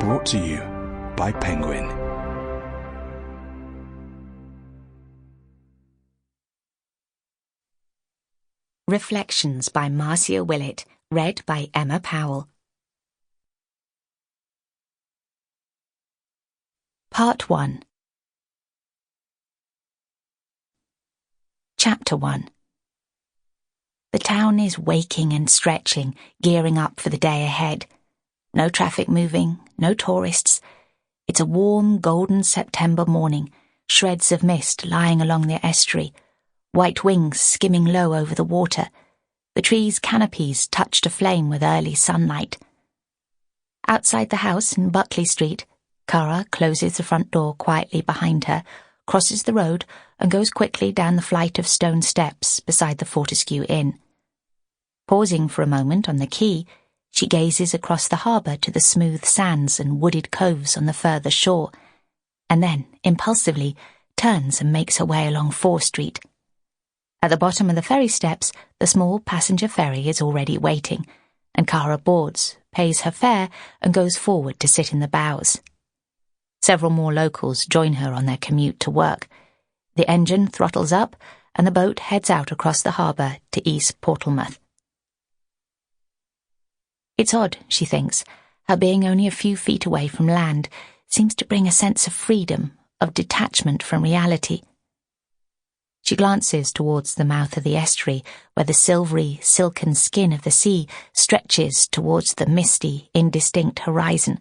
Brought to you by Penguin. Reflections by Marcia Willett, read by Emma Powell. Part 1. Chapter 1. The town is waking and stretching, gearing up for the day ahead. No traffic moving, no tourists. It's a warm, golden September morning, shreds of mist lying along the estuary, white wings skimming low over the water, the trees' canopies touched aflame with early sunlight. Outside the house in Buckley Street, Cara closes the front door quietly behind her, crosses the road, and goes quickly down the flight of stone steps beside the Fortescue Inn. Pausing for a moment on the quay, she gazes across the harbour to the smooth sands and wooded coves on the further shore, and then, impulsively, turns and makes her way along Fore Street. At the bottom of the ferry steps, the small passenger ferry is already waiting, and Cara boards, pays her fare, and goes forward to sit in the bows. Several more locals join her on their commute to work. The engine throttles up, and the boat heads out across the harbour to East Portsmouth. It's odd, she thinks, how being only a few feet away from land seems to bring a sense of freedom, of detachment from reality. She glances towards the mouth of the estuary, where the silvery, silken skin of the sea stretches towards the misty, indistinct horizon.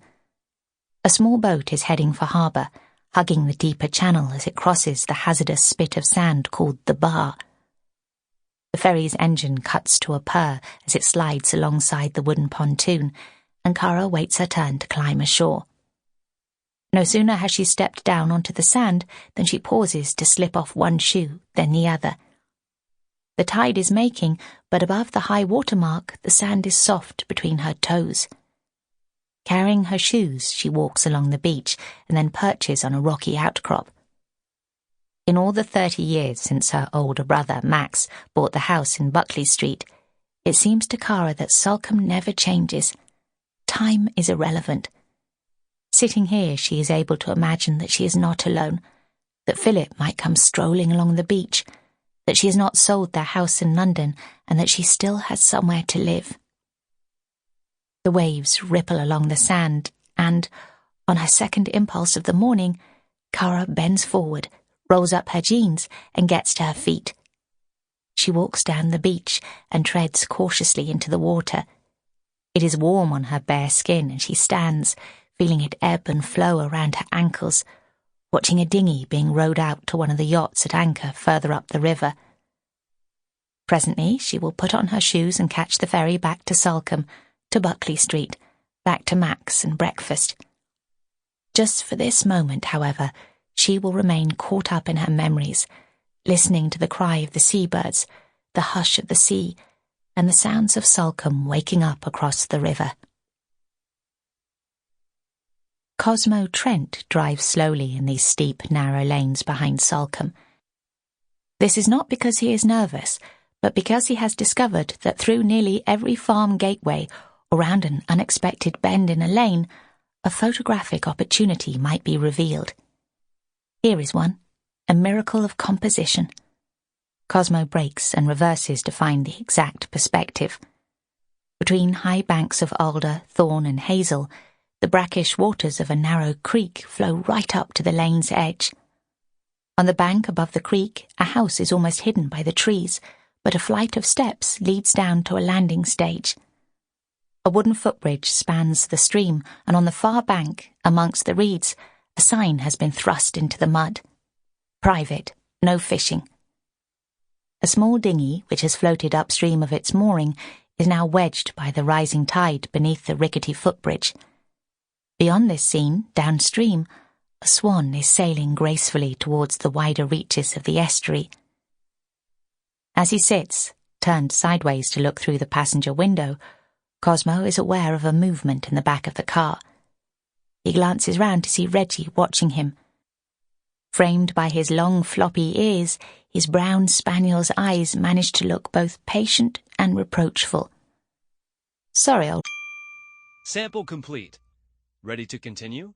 A small boat is heading for harbour, hugging the deeper channel as it crosses the hazardous spit of sand called the Bar. The ferry's engine cuts to a purr as it slides alongside the wooden pontoon, and Cara waits her turn to climb ashore. No sooner has she stepped down onto the sand than she pauses to slip off one shoe, then the other. The tide is making, but above the high water mark the sand is soft between her toes. Carrying her shoes, she walks along the beach and then perches on a rocky outcrop. In all the 30 years since her older brother, Max, bought the house in Buckley Street, it seems to Cara that Salcombe never changes. Time is irrelevant. Sitting here, she is able to imagine that she is not alone, that Philip might come strolling along the beach, that she has not sold their house in London, and that she still has somewhere to live. The waves ripple along the sand, and, on her second impulse of the morning, Cara bends forward, rolls up her jeans, and gets to her feet. She walks down the beach and treads cautiously into the water. It is warm on her bare skin, and she stands, feeling it ebb and flow around her ankles, watching a dinghy being rowed out to one of the yachts at anchor further up the river. Presently she will put on her shoes and catch the ferry back to Salcombe, to Buckley Street, back to Max and breakfast. Just for this moment, however, she will remain caught up in her memories, listening to the cry of the seabirds, the hush of the sea, and the sounds of Salcombe waking up across the river. Cosmo Trent drives slowly in these steep, narrow lanes behind Salcombe. This is not because he is nervous, but because he has discovered that through nearly every farm gateway or round an unexpected bend in a lane, a photographic opportunity might be revealed. Here is one, a miracle of composition. Cosmo brakes and reverses to find the exact perspective. Between high banks of alder, thorn, and hazel, the brackish waters of a narrow creek flow right up to the lane's edge. On the bank above the creek, a house is almost hidden by the trees, but a flight of steps leads down to a landing stage. A wooden footbridge spans the stream, and on the far bank, amongst the reeds, a sign has been thrust into the mud. Private, no fishing. A small dinghy, which has floated upstream of its mooring, is now wedged by the rising tide beneath the rickety footbridge. Beyond this scene, downstream, a swan is sailing gracefully towards the wider reaches of the estuary. As he sits, turned sideways to look through the passenger window, Cosmo is aware of a movement in the back of the car. He glances round to see Reggie watching him. Framed by his long floppy ears, his brown spaniel's eyes manage to look both patient and reproachful. "Sorry, old..." Sample complete. Ready to continue?